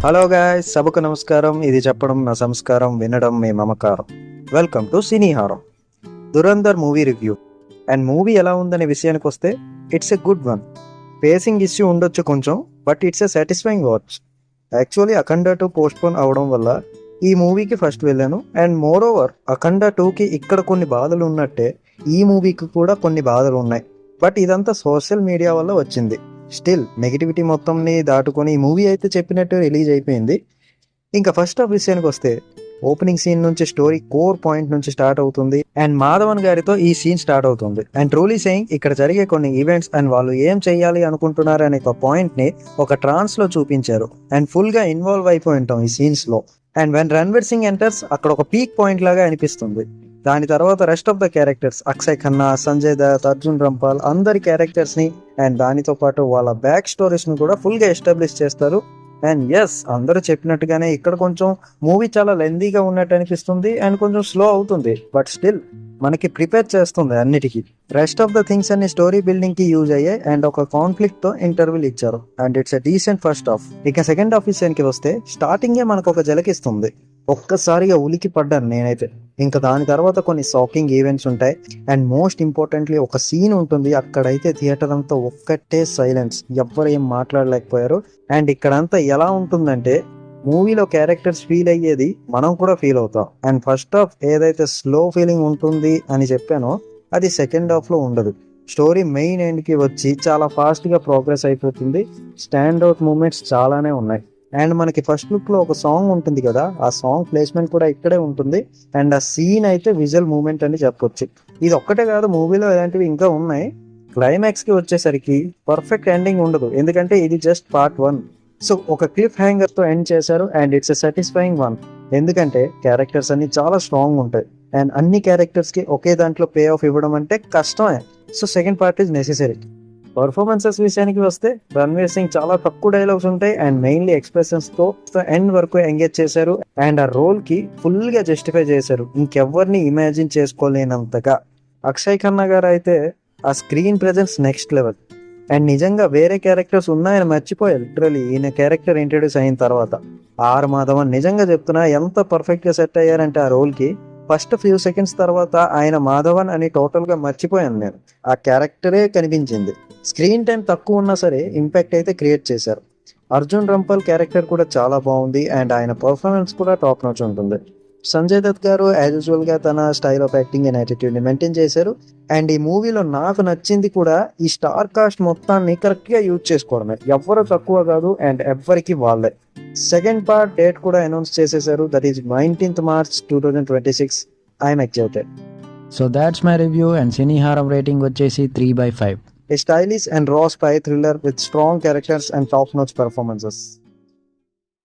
Hello guys, సభకు నమస్కారం. ఇది చెప్పడం నా సంస్కారం, వినడం మీ మమకారం. వెల్కమ్ టు సినీ హారం Dhurandhar movie review. And movie ఎలా ఉందనే విషయానికి వస్తే it's a good one. Facing issue ఉండొచ్చు కొంచెం, but it's a satisfying watch. Actually Akhanda 2 postpone అవడం వల్ల ఈ మూవీకి ఫస్ట్ వెళ్ళాను. అండ్ మోర్ ఓవర్ అఖండ 2కి ఇక్కడ కొన్ని బాధలు ఉన్నట్టే ఈ మూవీకి కూడా కొన్ని బాధలు ఉన్నాయి. బట్ ఇదంతా సోషల్ మీడియా వల్ల వచ్చింది. స్టిల్ నెగిటివిటీ మొత్తంని దాటుకొని ఈ మూవీ అయితే చెప్పినట్టు రిలీజ్ అయిపోయింది. ఇంకా ఫస్ట్ హాఫ్ విషయానికి వస్తే ఓపెనింగ్ సీన్ నుంచి స్టోరీ కోర్ పాయింట్ నుంచి స్టార్ట్ అవుతుంది. అండ్ మాధవన్ గారితో ఈ సీన్ స్టార్ట్ అవుతుంది. అండ్ ట్రూలీ సెయింగ్ ఇక్కడ జరిగే కొన్ని ఈవెంట్స్ అండ్ వాళ్ళు ఏం చేయాలి అనుకుంటున్నారు అనే ఒక పాయింట్ ని ఒక ట్రాన్స్ లో చూపించారు. అండ్ ఫుల్ గా ఇన్వాల్వ్ అయిపోయి ఉంటాం ఈ సీన్స్ లో. And when Ranveer Singh enters అక్కడ ఒక పీక్ పాయింట్ లాగా అనిపిస్తుంది. దాని తర్వాత rest of the characters Akshaye Khanna, Sanjay Dutt, Arjun Rampal అందరి క్యారెక్టర్స్ ని అండ్ దానితో పాటు వాళ్ళ బ్యాక్ స్టోరీస్ ని కూడా ఫుల్ గా ఎస్టాబ్లిష్ చేస్తారు. అండ్ ఎస్, అందరూ చెప్పినట్టుగానే ఇక్కడ కొంచెం మూవీ చాలా లెందీగా ఉన్నట్టు అనిపిస్తుంది అండ్ కొంచెం స్లో అవుతుంది. బట్ స్టిల్ మనకి ప్రిపేర్ చేస్తుంది అన్నిటికీ. రెస్ట్ ఆఫ్ ద థింగ్స్ అన్ని స్టోరీ బిల్డింగ్ కి యూజ్ అయ్యాయి అండ్ ఒక కాన్ఫ్లిక్ట్ తో ఇంటర్వ్యూలు ఇచ్చారు. And it's a decent first half. ఇక సెకండ్ హాఫ్ విషయానికి వస్తే స్టార్టింగే మనకు ఒక జలకిస్తుంది. ఒక్కసారిగా ఉలికి పడ్డాను నేనైతే. ఇంకా దాని తర్వాత కొన్ని షాకింగ్ ఈవెంట్స్ ఉంటాయి. అండ్ మోస్ట్ ఇంపార్టెంట్లీ ఒక సీన్ ఉంటుంది. అక్కడైతే థియేటర్ అంతా ఒక్కటే సైలెన్స్, ఎవ్వరు ఏం మాట్లాడలేకపోయారు. అండ్ ఇక్కడంతా ఎలా ఉంటుందంటే మూవీలో క్యారెక్టర్స్ ఫీల్ అయ్యేది మనం కూడా ఫీల్ అవుతాం. అండ్ ఫస్ట్ హాఫ్ ఏదైతే స్లో ఫీలింగ్ ఉంటుంది అని చెప్పానో అది సెకండ్ హాఫ్ లో ఉండదు. స్టోరీ మెయిన్ ఎండ్ కి వచ్చి చాలా ఫాస్ట్ గా ప్రోగ్రెస్ అయిపోతుంది. స్టాండ్ అవుట్ మూమెంట్స్ చాలానే ఉన్నాయి. అండ్ మనకి ఫస్ట్ లుక్ లో ఒక సాంగ్ ఉంటుంది కదా, ఆ సాంగ్ ప్లేస్మెంట్ కూడా ఇక్కడే ఉంటుంది. అండ్ ఆ సీన్ అయితే విజువల్ మూమెంట్ అని చెప్పొచ్చు. ఇది ఒక్కటే కాదు, మూవీలో ఇలాంటివి ఇంకా ఉన్నాయి. క్లైమాక్స్ కి వచ్చేసరికి పర్ఫెక్ట్ ఎండింగ్ ఉండదు, ఎందుకంటే ఇది జస్ట్ పార్ట్ 1. సో ఒక క్లిఫ్ హ్యాంగర్ తో ఎండ్ చేశారు. And it's a satisfying one, ఎందుకంటే క్యారెక్టర్స్ అన్ని చాలా స్ట్రాంగ్ ఉంటాయి. అండ్ అన్ని క్యారెక్టర్స్ కి ఒకే దాంట్లో పే ఆఫ్ ఇవ్వడం అంటే కష్టమే. So second part is necessary. Performances విషయానికి వస్తే రణ్వీర్ సింగ్ చాలా తక్కువ డైలాగ్స్ ఉంటాయి అండ్ మెయిన్లీ ఎక్స్ప్రెషన్స్ తో ఎండ్ వరకు ఎంగేజ్ చేశారు. అండ్ ఆ రోల్ కి ఫుల్ గా జస్టిఫై చేశారు, ఇంకెవ్వరిని ఇమాజిన్ చేసుకోలేనంతగా. అక్షయ్ ఖన్నా గారు అయితే ఆ screen presence next level. And నిజంగా వేరే క్యారెక్టర్స్ ఉన్నాయని మర్చిపోయారు లిటరలీ ఈయన క్యారెక్టర్ ఇంట్రడ్యూస్ అయిన తర్వాత. ఆర్ మాధవన్ నిజంగా చెప్తున్నా ఎంత పర్ఫెక్ట్ గా సెట్ అయ్యారంటే ఆ రోల్ కి. ఫస్ట్ ఫ్యూ సెకండ్స్ తర్వాత ఆయన మాధవన్ అని టోటల్ గా మర్చిపోయాను నేను. ఆ క్యారెక్టరే కనిపించింది. స్క్రీన్ టైం తక్కువ ఉన్నా సరే ఇంపాక్ట్ అయితే క్రియేట్ చేశారు. అర్జున్ రంపాల్ క్యారెక్టర్ కూడా చాలా బాగుంది అండ్ ఆయన పర్ఫార్మెన్స్ కూడా టాప్ నాచ్ ఉంటుంది. సంజయ్ దత్ గారు యాజ్ యూజువల్ గా తన style of acting and attitude ని మెయింటైన్ చేశారు. అండ్ ఈ మూవీలో నాకు నచ్చింది కూడా ఈ స్టార్ కాస్ట్ మొత్తాన్ని కరెక్ట్ గా యూజ్ చేసుకోవడమే. ఎవ్వరు తక్కువ కాదు అండ్ ఎవ్వరికి వాళ్ళే. సెకండ్ పార్ట్ డేట్ కూడా అనౌన్స్ చేసేసారు, that is 19th March 2026. I'm excited. So that's my review. And సినీ హారం రేటింగ్ వచ్చేసి 3/5. A stylish and raw spy thriller with strong characters and top-notch performances.